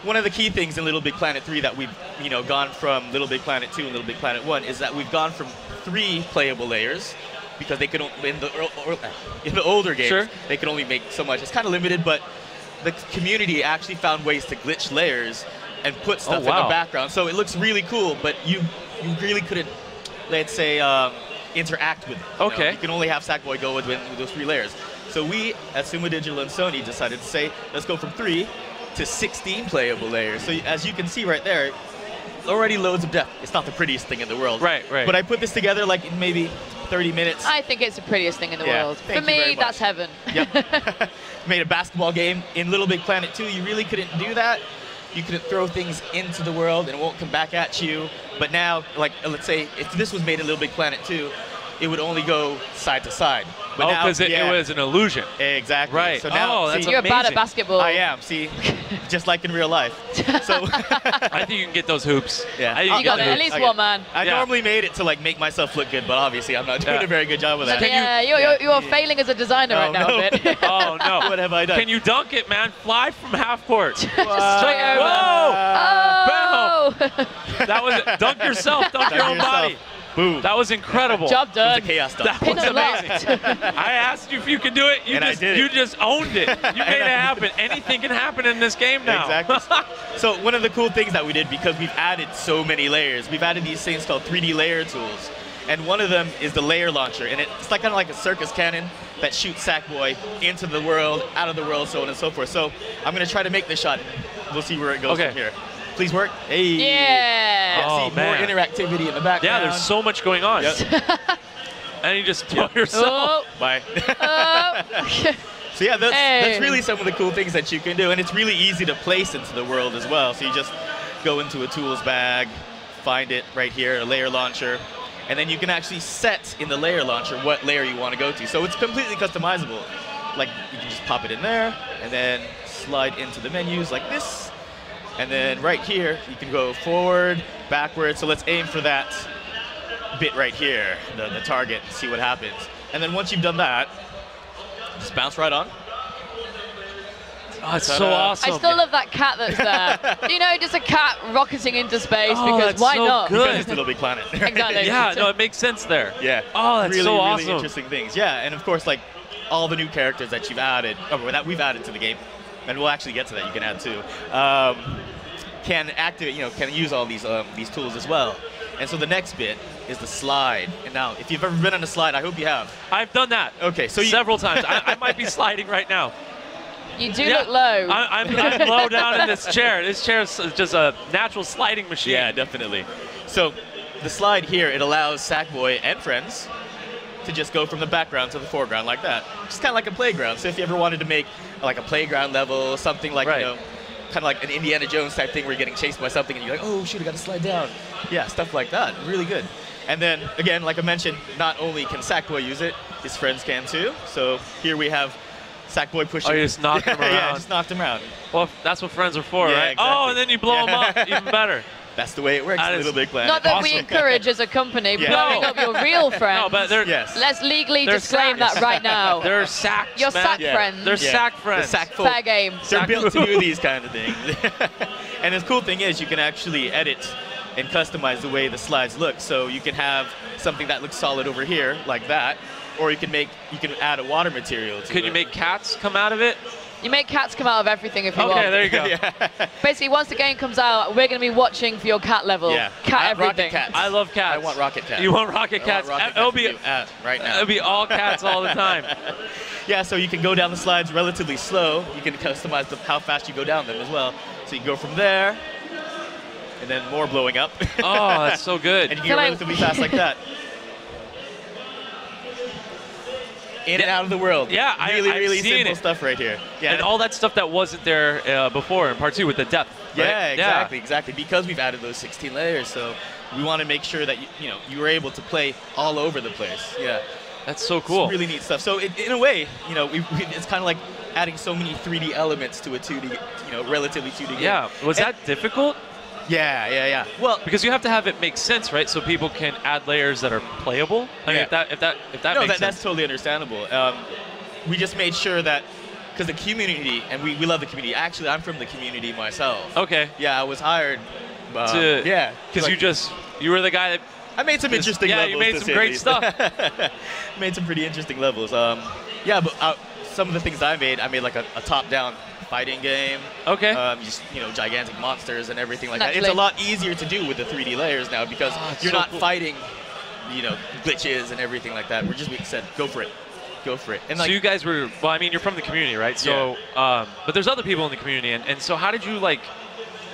one of the key things in Little Big Planet 3 that we've gone from Little Big Planet 2 and Little Big Planet 1 is that we've gone from 3 playable layers, because they could in the older games they could only make so much. It's kind of limited, but the community actually found ways to glitch layers and put stuff in the background, so it looks really cool. But you really couldn't, let's say, interact with it. You can only have Sackboy go with those 3 layers. So we at Sumo Digital and Sony decided to say, let's go from 3 to 16 playable layers. So as you can see right there, already loads of depth. It's not the prettiest thing in the world. Right. But I put this together like in maybe 30 minutes. I think it's the prettiest thing in the world. For me, that's heaven. Yep. Made a basketball game. In Little Big Planet 2, you really couldn't do that. You couldn't throw things into the world and it won't come back at you. But now, like, let's say if this was made in Little Big Planet 2, it would only go side to side. But because it was an illusion. Exactly. Right. So now, that's you're bad at basketball. I am. See, just like in real life. So I think you can get those hoops. Yeah. You got it. At least one, man. I normally made it to like make myself look good, but obviously I'm not doing a very good job with that. You're failing as a designer right now a bit. Oh no. What have I done? Can you dunk it, man? Fly from half court. Straight over. Whoa! Bam! That was it. Dunk yourself. Dunk your own body. Boom. That was incredible. Job done. It was a chaos dunk. That was amazing. I asked you if you could do it. You just owned it. You made it happen. Anything can happen in this game now. Exactly. So one of the cool things that we did, because we've added so many layers, we've added these things called 3D layer tools. And one of them is the layer launcher. And it's like kind of like a circus cannon that shoots Sackboy into the world, out of the world, so on and so forth. So I'm going to try to make this shot. We'll see where it goes from here. Please work. Hey. Yeah. See, more interactivity in the background. Yeah, there's so much going on. Yep. And you just throw yourself. Bye. So yeah, that's really some of the cool things that you can do. And it's really easy to place into the world as well. So you just go into a tools bag, find it right here, a layer launcher. And then you can actually set in the layer launcher what layer you want to go to. So it's completely customizable. Like, you can just pop it in there, and then slide into the menus like this. And then right here, you can go forward, backward. So let's aim for that bit right here, the target, see what happens. And then once you've done that, just bounce right on. Oh, it's so awesome. I still love that cat that's there. Just a cat rocketing into space, because why not? Good. Because it's Little Big Planet. Exactly. Yeah, no, it makes sense there. Yeah. Oh, that's really, so awesome. Really interesting things. Yeah, and of course, like all the new characters that you've added, or that we've added to the game, and we'll actually get to that. You can add too. Can activate, can use all these tools as well. And so the next bit is the slide. And now, if you've ever been on a slide, I hope you have. I've done that. Okay, so several times. I might be sliding right now. You do look low. I'm low down in this chair. This chair is just a natural sliding machine. Yeah, definitely. So the slide here, it allows Sackboy and friends to just go from the background to the foreground like that. Just kind of like a playground. So if you ever wanted to make like a playground level, something like, kind of like an Indiana Jones type thing where you're getting chased by something and you're like, oh shoot, I got to slide down. Yeah, stuff like that. Really good. And then, again, like I mentioned, not only can Sackboy use it, his friends can too. So here we have Sackboy pushing. Oh, you just knocked him around. Yeah, just knocked him around. Well, that's what friends are for, yeah, right? Exactly. Oh, and then you blow them up, even better. That's the way it works in Little Big Planet. Not that we encourage as a company blowing up your real friends. No, but they're, let's legally disclaim that right now. They're sacks, Your sack friends. They're sack friends. Sack folk. Fair game. They're built to do these kind of things. And the cool thing is you can actually edit and customize the way the slides look. So you can have something that looks solid over here, like that, or you can add a water material to it. Could you make cats come out of it? You make cats come out of everything if you want. Okay, there you go. Basically, once the game comes out, we're going to be watching for your cat level. Yeah. Cat everything. Rocket cats. I love cats. I want rocket cats. You want rocket cats? It'll be right now. It'll be all cats all the time. Yeah, so you can go down the slides relatively slow. You can customize how fast you go down them as well. So you can go from there, and then more blowing up. Oh, that's so good. And you can go relatively fast like that. In and out of the world. Yeah, really simple stuff right here. Yeah, and all that stuff that wasn't there before in part 2 with the depth. Right? Yeah, exactly. Because we've added those 16 layers, so we want to make sure that you were able to play all over the place. Yeah, that's so cool. It's really neat stuff. So in a way, it's kind of like adding so many 3D elements to a 2D, relatively 2D game. Yeah, was that difficult? Yeah. Well, because you have to have it make sense, right? So people can add layers that are playable. I mean, if that makes sense. That's totally understandable. We just made sure that because the community, and we love the community. Actually, I'm from the community myself. Okay. Yeah, I was hired. Yeah. Because you were the guy that. I made some interesting levels. Yeah, you made some great stuff. Made some pretty interesting levels. Yeah, but some of the things I made like a top-down fighting game. Okay. Just gigantic monsters and everything like that. It's a lot easier to do with the 3D layers now because you're not fighting, glitches and everything like that. We said go for it. Go for it. And so you guys were, well, I mean, you're from the community, right? So, but there's other people in the community, and so how did you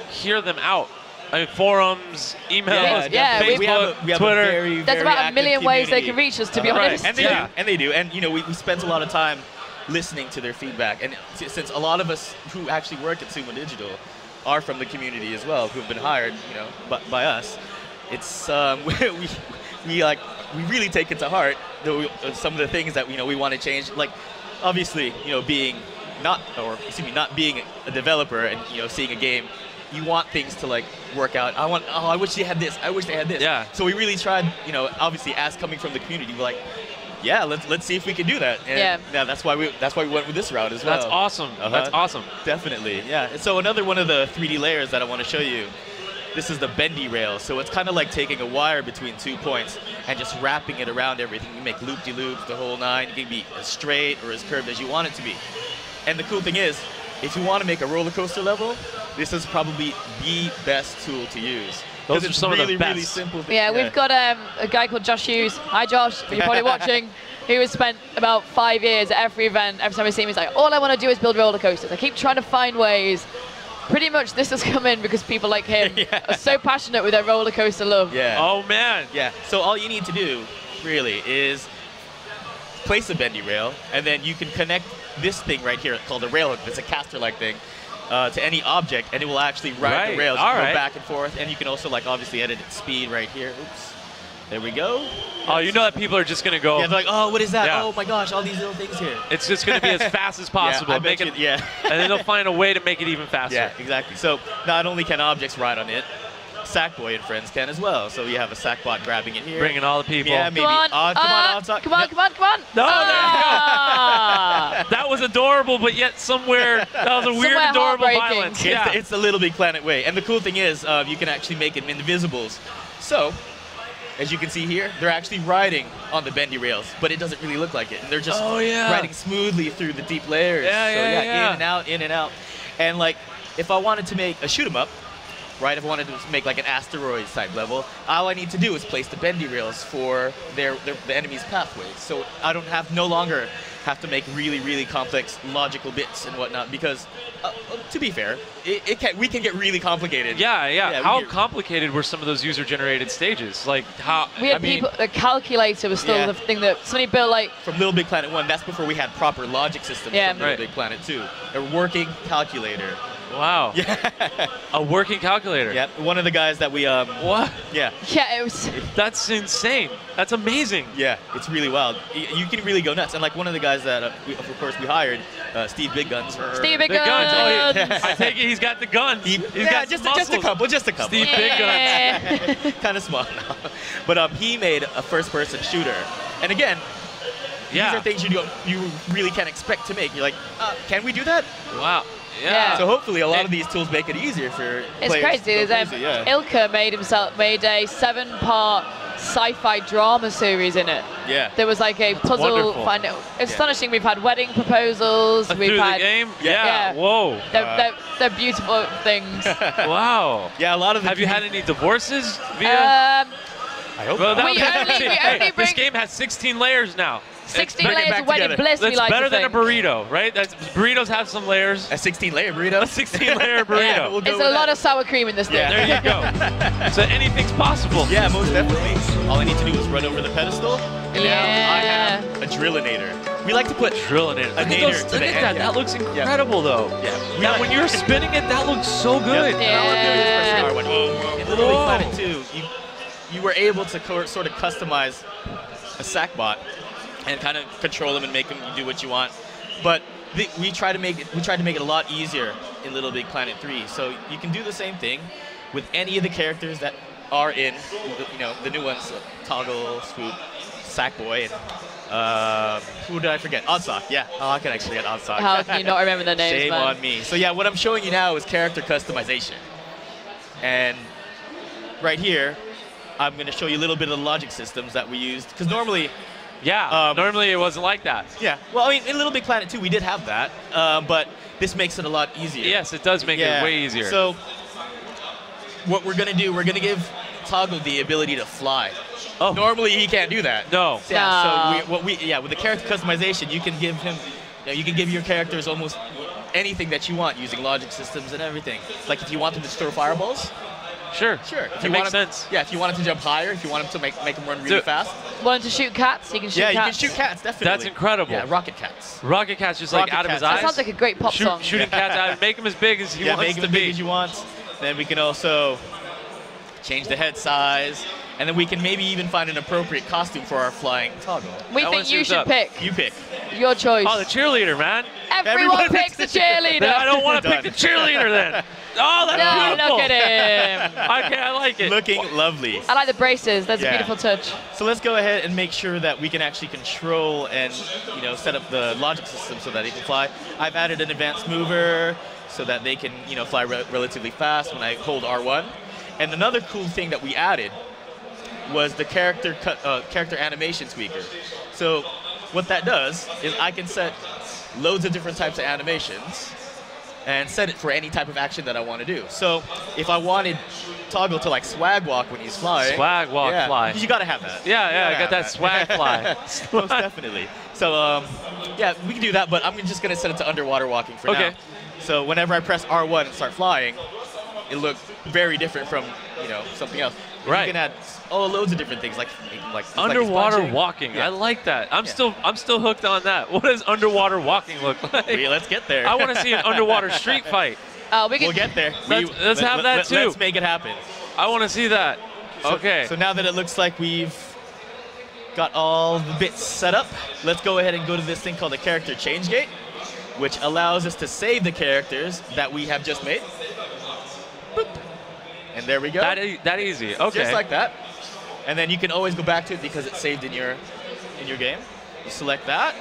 hear them out? I mean, forums, emails, Facebook, we have Twitter. A very, There's about a million ways they can reach us, to be honest. And they do. And we spent a lot of time listening to their feedback. And since a lot of us who actually work at Sumo Digital are from the community as well, who've been hired, by us, it's we really take it to heart. Some of the things that we want to change, like obviously not being a developer and seeing a game, you want things to work out. I wish they had this. I wish they had this. Yeah. So we really tried, obviously as coming from the community, we're like, yeah, let's see if we can do that. And that's why we went with this route as well. That's awesome. That's awesome. Definitely. Yeah. So another one of the 3D layers that I want to show you. This is the bendy rail. So it's kind of like taking a wire between 2 points and just wrapping it around everything. You make loop-de-loops, the whole nine. You can be as straight or as curved as you want it to be. And the cool thing is, if you want to make a roller coaster level, this is probably the best tool to use. Those are some of the best. Really simple things. Yeah, we've got a guy called Josh Hughes. Hi, Josh. You're probably watching. Who has spent about 5 years at every event. Every time I see him, he's like, all I want to do is build roller coasters. I keep trying to find ways. Pretty much this has come in because people like him are so passionate with their roller coaster love. Yeah. Oh, man. Yeah. So all you need to do, really, is place a bendy rail, and then you can connect this thing right here called a rail hook. It's a caster-like thing. To any object, and it will actually ride the rails. You can go back and forth, and you can also obviously edit its speed right here. Oops. There we go. Oh, you know that people are just going to go. Yeah, they're like, oh, what is that? Yeah. Oh my gosh, all these little things here. It's just going to be as fast as possible. And then they'll find a way to make it even faster. Yeah, exactly. So not only can objects ride on it, Sackboy and friends can as well. So you have a Sackbot grabbing it here. Bringing all the people. Yeah, maybe. Come on, come on. No, that was adorable, but yet somewhere that was a weird, adorable violence. It's the Little Big Planet way. And the cool thing is, you can actually make it invisibles. So, as you can see here, they're actually riding on the bendy rails, but it doesn't really look like it. And they're just riding smoothly through the deep layers. In and out, in and out. And if I wanted to make a shoot 'em up, right? If I wanted to make an asteroids type level, all I need to do is place the bendy rails for the enemy's pathways. So I don't no longer have to make really, really complex logical bits and whatnot, because to be fair, we can get really complicated. Yeah. How complicated were some of those user-generated stages? We had people. The calculator was still the thing that somebody built from Little Big Planet 1. That's before we had proper logic systems from Little Big Planet 2. A working calculator. Wow. Yeah. A working calculator. Yeah. One of the guys that we What? Yeah. Yeah, it was. That's insane. That's amazing. Yeah, it's really wild. You can really go nuts. And one of the guys that of course we hired, Steve Big Guns. Steve Big Guns. I take it he's got the guns. He's got just a couple. Steve Big Guns. Kind of small now. But he made a first-person shooter. And again, these are things you really can't expect to make. You're like, can we do that? Wow. Yeah. So hopefully a lot of these tools make it easier for it's players. It's crazy. Ilka made a 7-part sci-fi drama series in it. Yeah. There was a puzzle. It's astonishing. We've had wedding proposals. We've had the game. Yeah. Whoa. They're beautiful things. Wow. Yeah. A lot of. Have you had any divorces via? I hope not. We only bring this game has 16 layers now. 16 layers of wedding bliss. That's better than a burrito, right? Burritos have some layers. A 16-layer burrito. A 16-layer burrito. We'll There's a lot of sour cream in this thing. There you go. So anything's possible. Yeah, most definitely. All I need to do is run over the pedestal, and now I have a drillinator. We like to put drillinator. A nader to the end. That looks incredible, though. Yeah. Now, when you're spinning it, that looks so good. Yeah. In Little Big Planet 2, you were able to sort of customize a Sackbot and kind of control them and make them do what you want. But we try to make it a lot easier in Little Big Planet 3. So you can do the same thing with any of the characters that are in, the new ones, Toggle, Swoop, Sackboy, and who did I forget? Oddsock, yeah. Oh, I can actually forget Oddsock. How can you not remember their names, Shame man? on me. So yeah, what I'm showing you now is character customization. And right here, I'm going to show you a little bit of the logic systems that we used. Because normally... Yeah, normally it wasn't like that. Yeah, well, I mean, in LittleBigPlanet 2, we did have that. But this makes it a lot easier. Yes, it does make it way easier. So what we're going to do, we're going to give Toggle the ability to fly. Oh. Normally, he can't do that. No. Yeah, so with the character customization, you can give him, you can give your characters almost anything that you want using logic systems and everything. Like if you want them to throw fireballs. Sure. If it makes sense. Yeah, if you want him to jump higher, if you want him to make him run really fast. Want to shoot cats? You can shoot cats. Yeah, you can shoot cats, definitely. That's incredible. Yeah, rocket cats. Rocket cats just like out of his eyes. That sounds like a great pop song. Shooting cats out, make him as big as he wants make him to as big as you want. Then we can also change the head size. And then we can maybe even find an appropriate costume for our flying Toggle. We think you should pick. You pick. Your choice. Oh, the cheerleader, man. Everyone picks the cheerleader. Then I don't want to pick the cheerleader then. Oh, that's beautiful. Look at him. Okay, I like it. Looking lovely. I like the braces. That's a beautiful touch. So let's go ahead and make sure that we can actually control and set up the logic system so that they can fly. I've added an advanced mover so that they can fly relatively fast when I hold R1. And another cool thing that we added was the character animation tweaker. So what that does is I can set loads of different types of animations and set it for any type of action that I want to do. So if I wanted Toggle to like swag walk when he's flying. Swag walk, fly. You gotta have that. Yeah, I got that swag fly. Most definitely. So yeah, we can do that, but I'm just gonna set it to underwater walking for now. So whenever I press R1 and start flying, it looked very different from something else. Right. You can add loads of different things like underwater walking. Yeah. I like that. I'm still hooked on that. What does underwater walking look like? Let's get there. I want to see an underwater street fight. We'll get there. Let's have that too. Let's make it happen. I want to see that. Okay. So now that it looks like we've got all the bits set up, let's go ahead and go to this thing called the character change gate, which allows us to save the characters that we have just made. Boop. And there we go. That easy. Okay. Just like that. And then you can always go back to it because it's saved in your game. You select that,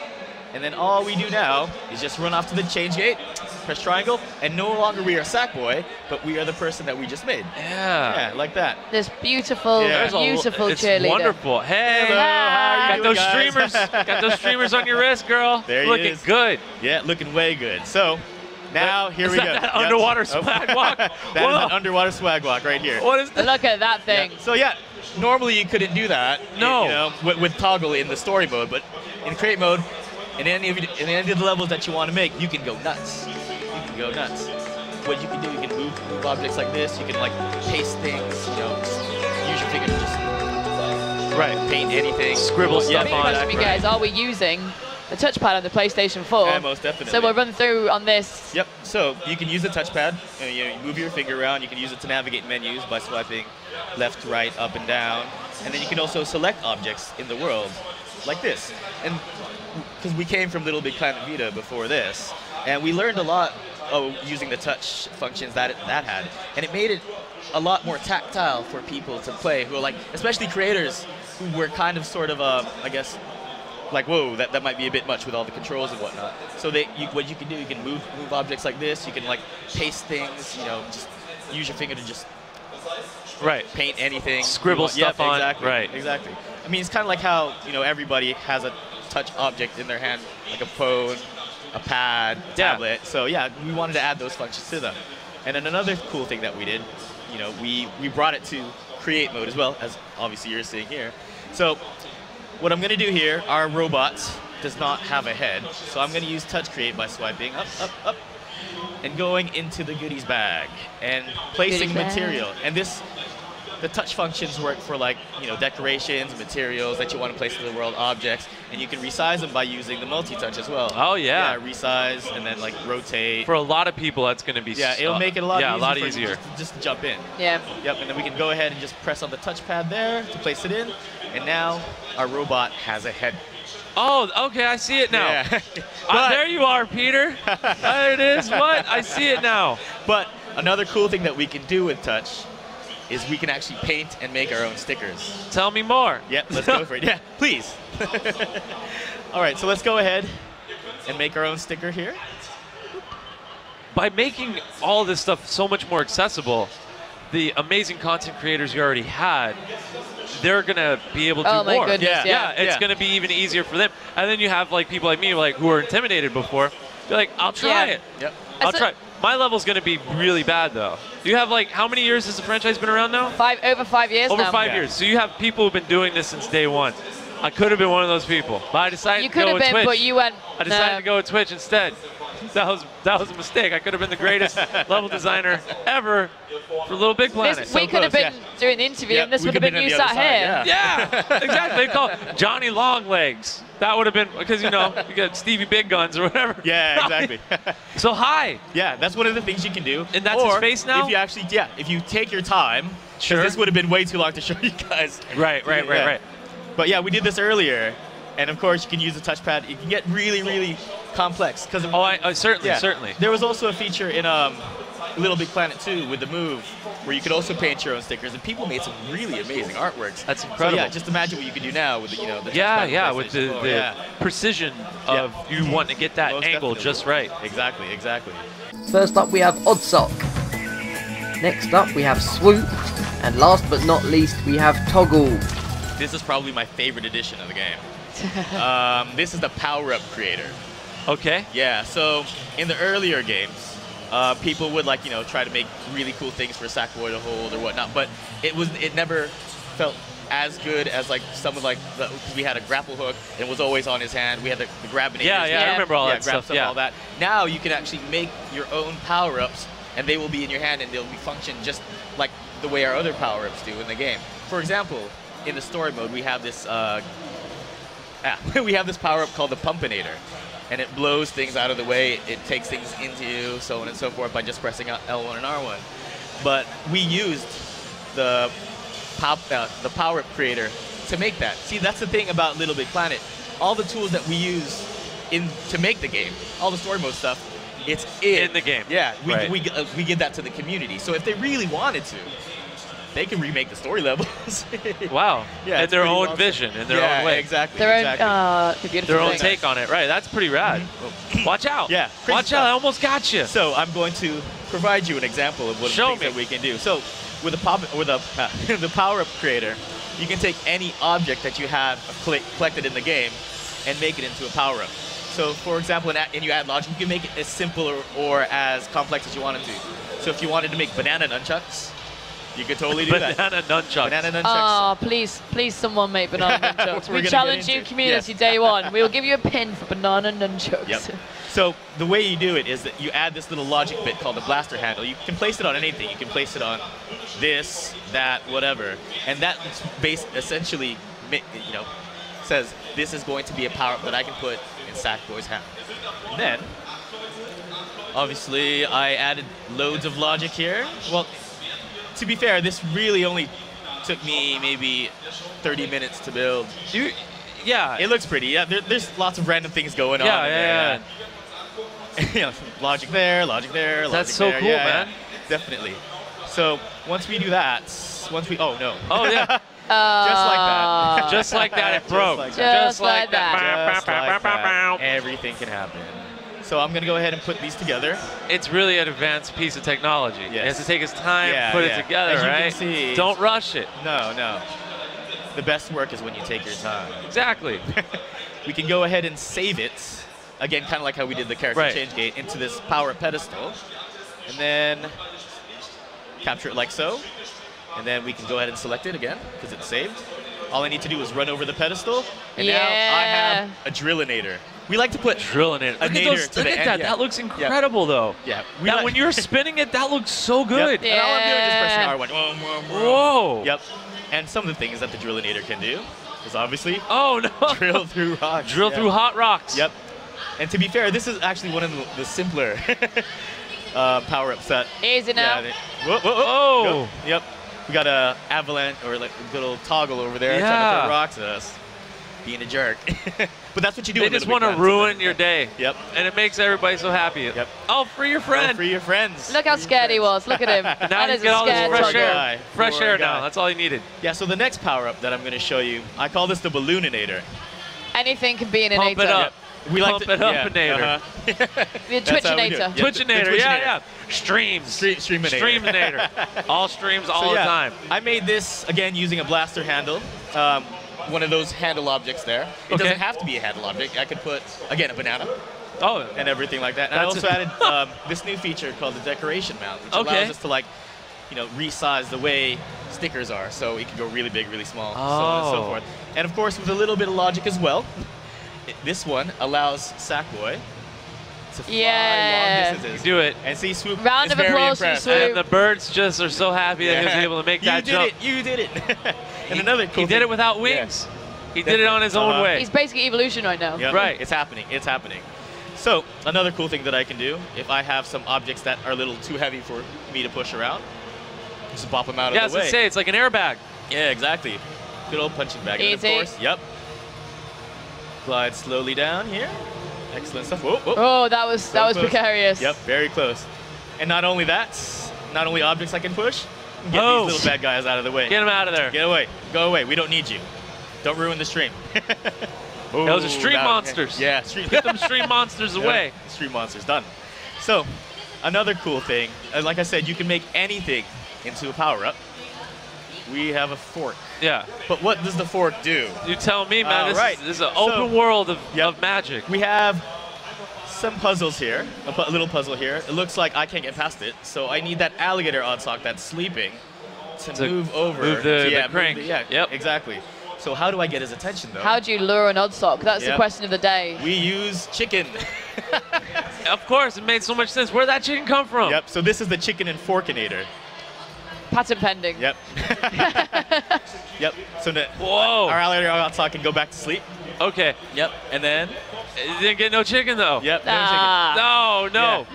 and then all we do now is just run off to the change gate, press triangle, and no longer we are Sackboy, but we are the person that we just made. Yeah. Yeah, like that. This beautiful, beautiful cheerleader. It's wonderful. Hey, hello, how are you doing, streamers. Got those streamers on your wrist, girl. There he looking is. good. Yeah, looking way good. So now here we go. That underwater swag walk? That is an underwater swag walk right here. What is that? Look at that thing. Yeah. So yeah, normally you couldn't do that. No. With Toggle in the story mode, but in create mode, in any of the levels that you want to make, you can go nuts. You can go nuts. What you can do, you can move objects like this. You can like paste things. Just use your finger to just paint anything. Scribble stuff on it. You guys, are we using the touchpad on the PlayStation 4? Yeah, most definitely. So we'll run through on this. Yep. So you can use the touchpad. You move your finger around. You can use it to navigate menus by swiping left, right, up, and down. And then you can also select objects in the world like this. And because we came from LittleBigPlanet Vita before this, and we learned a lot using the touch functions that it had, and it made it a lot more tactile for people to play who are like, especially creators who were kind of sort of I guess, like, whoa, that might be a bit much with all the controls and whatnot. So what you can do, you can move objects like this. You can like paste things. Just use your finger to just paint anything. Scribble stuff on. Exactly. Right. Exactly. I mean, it's kind of like how everybody has a touch object in their hand, like a phone, a pad, a tablet. So yeah, we wanted to add those functions to them. And then another cool thing that we did, we brought it to create mode as well, as obviously you're seeing here. So what I'm going to do here, our robot does not have a head, so I'm going to use touch create by swiping up, up, up, and going into the goodies bag and placing material. And the touch functions work for like, decorations, materials that you want to place in the world, objects, and you can resize them by using the multi-touch as well. Oh yeah. Yeah, resize and then like rotate. For a lot of people, that's going to be. Yeah, it'll make it a lot easier. Just to jump in. Yeah. Yep, and then we can go ahead and just press on the touchpad there to place it in, and now our robot has a head. Oh, okay, I see it now. Yeah. There you are, Peter. There it is. What? I see it now. But another cool thing that we can do with touch is we can actually paint and make our own stickers. Tell me more. Yep, let's go for it. Yeah, please. All right, so let's go ahead and make our own sticker here. By making all this stuff so much more accessible, the amazing content creators you already had, they're gonna be able to do more. Oh my goodness, yeah. It's gonna be even easier for them. And then you have like people like me, like who are intimidated before, be like, I'll try it. Yep. I'll try. My level's gonna be really bad though. You have like, how many years has the franchise been around now? Over 5 years Over now. 5 years. So you have people who've been doing this since day one. I could have been one of those people, but I decided to go with Twitch. You could have been, but you went. I decided to go with Twitch instead. That was a mistake. I could have been the greatest level designer ever for LittleBigPlanet. We could have been doing the interview, and this would have been you sat here. Yeah, exactly. They call it Johnny Longlegs. That would have been, because you got Stevie Big Guns or whatever. Yeah, exactly. So hi. Yeah, that's one of the things you can do. And that's his face now? If you actually, if you take your time, sure. This would have been way too long to show you guys. Right. But yeah, we did this earlier. And of course, you can use the touchpad. You can get really, really complex. Certainly. There was also a feature in LittleBigPlanet 2 with the Move, where you could also paint your own stickers, and people made some really amazing artworks. That's incredible. So yeah, just imagine what you could do now with the, the touchpad with the precision of you want to get that Most angle definitely. just right. Exactly. First up we have Oddsock. Next up we have Swoop. And last but not least we have Toggle. This is probably my favorite edition of the game. This is the power-up creator. Okay. Yeah, so in the earlier games, people would try to make really cool things for Sackboy to hold or whatnot, but it never felt as good as some of because we had a grapple hook and it was always on his hand. We had the grabbing. Yeah, I remember all that stuff. All that. Now you can actually make your own power-ups, and they will be in your hand and they'll be function just like the way our other power-ups do in the game. For example, in the story mode, we have this power-up called the Pumpinator, and it blows things out of the way. It takes things into you, so on and so forth, by just pressing L1 and R1. But we used the power-up creator to make that. See, that's the thing about LittleBigPlanet. All the tools that we use to make the game, all the story mode stuff, it's in the game. Yeah, Right. we give that to the community. So if they really wanted to, they can remake the story levels. Wow. Yeah, in their own vision, in their own way. Exactly. Their own take on it. Right. That's pretty rad. Watch out. Yeah. Watch out. I almost got you. So I'm going to provide you an example of what the things that we can do. So with the power-up creator, you can take any object that you have collected in the game and make it into a power-up. So for example, and you add logic, you can make it as simple or as complex as you want it to. So if you wanted to make banana nunchucks, you could totally do that. Banana nunchucks. Oh, please, someone make banana nunchucks. We challenge you, community, day one. We will give you a pin for banana nunchucks. Yep. So the way you do it is that you add this little logic bit called the blaster handle. You can place it on anything. You can place it on this, that, whatever, and that essentially, says this is going to be a power-up that I can put in Sackboy's hand. And then, obviously, I added loads of logic here. Well, to be fair, this really only took me maybe 30 minutes to build. Yeah. It looks pretty. Yeah, there's lots of random things going on. Yeah. Logic there, logic there, That's logic so there. cool, man. Definitely. So once we do that, oh no. Oh yeah. Just like that. Just like that, it broke. Just like that. Just like that. Everything can happen. So I'm going to go ahead and put these together. It's really an advanced piece of technology. Yes. It has to take its time, put it together, As you right? can see, don't rush it. No. The best work is when you take your time. Exactly. We can go ahead and save it, again, kind of like how we did the character change gate, into this power pedestal. And then capture it like so. And then we can go ahead and select it again, because it's saved. All I need to do is run over the pedestal, and now I have a Drillinator. We like to put Drillinator. a nader to Look the at end. that. That looks incredible, though. Yeah. When you're spinning it, that looks so good. Yep. And all I'm doing is pressing R1. Whoa. Yep. And some of the things that the Drillinator can do is obviously no. drill through rocks. Drill through hot rocks. Yep. And to be fair, this is actually one of the simpler power-ups that. Easy now. Yeah, Whoa. Go. Yep. We got a avalanche or like a good old toggle over there trying to throw rocks at us, being a jerk. But that's what you do. They just want to ruin your day. Yep. And it makes everybody so happy. Yep. Oh, free your friend. Oh, free your friends. Look how scared he was. Look at him. Now That you is get a all this scared fresh tugger. air. Fresh air now. That's all you needed. Yeah, so the next power-up that I'm going to show you, I call this the Ballooninator. Anything can be an Pump inator. it up. We like Pump to, it up, yeah, inator. The That's how we do Twitchinator. it. Yep, Twitchinator, the yeah. Streams. Streaminator. Streaminator. All streams all So, the yeah, time. I made this, again, using a blaster handle. One of those handle objects there. It Okay. doesn't have to be a handle object. I could put, again, a banana Oh, and everything like that. And I also added this new feature called the decoration mount, which allows us to, like, resize the way stickers are. So it can go really big, really small, so on and so forth. And of course, with a little bit of logic as well, this one allows Sackboy to fly long distances. do it. And see, Swoop Round is of very applause for impressed. Swoop. And the birds just are so happy that he was able to make that jump. You did it. And another cool He did it without wings. He did it on his own way. He's basically evolution right now. Yep. Right. It's happening. It's happening. So another cool thing that I can do, if I have some objects that are a little too heavy for me to push around, just pop them out Yeah, I of was the way. going to say, it's like an airbag. Yeah, exactly. Good old punching bag. And Easy. of course, yep. Glide slowly down here. Excellent stuff. Whoa, whoa. Oh, that was So close. precarious. Yep, very close. And not only that, not only objects I can push, get Oh. these little bad guys out of the way. Get him out of there. Get away. Go away. We don't need you. Don't ruin the stream. Those are stream Ooh, monsters. Yeah, stream. Get them stream monsters away. Yeah, stream monsters, done. So, another cool thing, like I said, you can make anything into a power-up. We have a fork. Yeah. But what does the fork do? You tell me, man. Right. This is an open world of Yep. magic. We have some puzzles here, a little puzzle here. It looks like I can't get past it, so I need that alligator Oddsock that's sleeping to move over. move the yeah, crank. Yeah, Yep. exactly. So how do I get his attention, though? How do you lure an Oddsock? That's the Yep. question of the day. We use chicken. Of course, it made so much sense. Where'd that chicken come from? Yep, so this is the chicken and forkinator. Patent pending. Yep. Yep. So Whoa. our alligator Oddsock can go back to sleep. Okay. Yep. And then, You didn't get no chicken, though. yep, no Ah. No.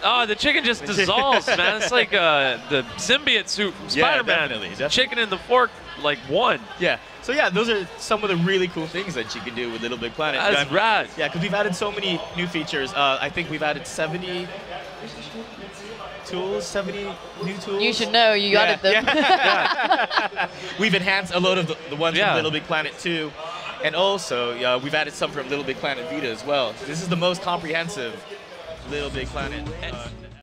Oh, the chicken just dissolves, man. It's like the symbiote suit from Yeah, Spider-Man. definitely. Chicken in the fork, like one. chicken. Yeah. So yeah, those are some of the really cool things that you can do with Little Big Planet. That's rad. Yeah, because we've added so many new features. I think we've added 70 tools, 70 new tools. You should know. You added them. Yeah. We've enhanced a load of the ones Yeah. from Little Big Planet 2. And also, we've added some from Little Big Planet Vita as well. This is the most comprehensive Little Big Planet.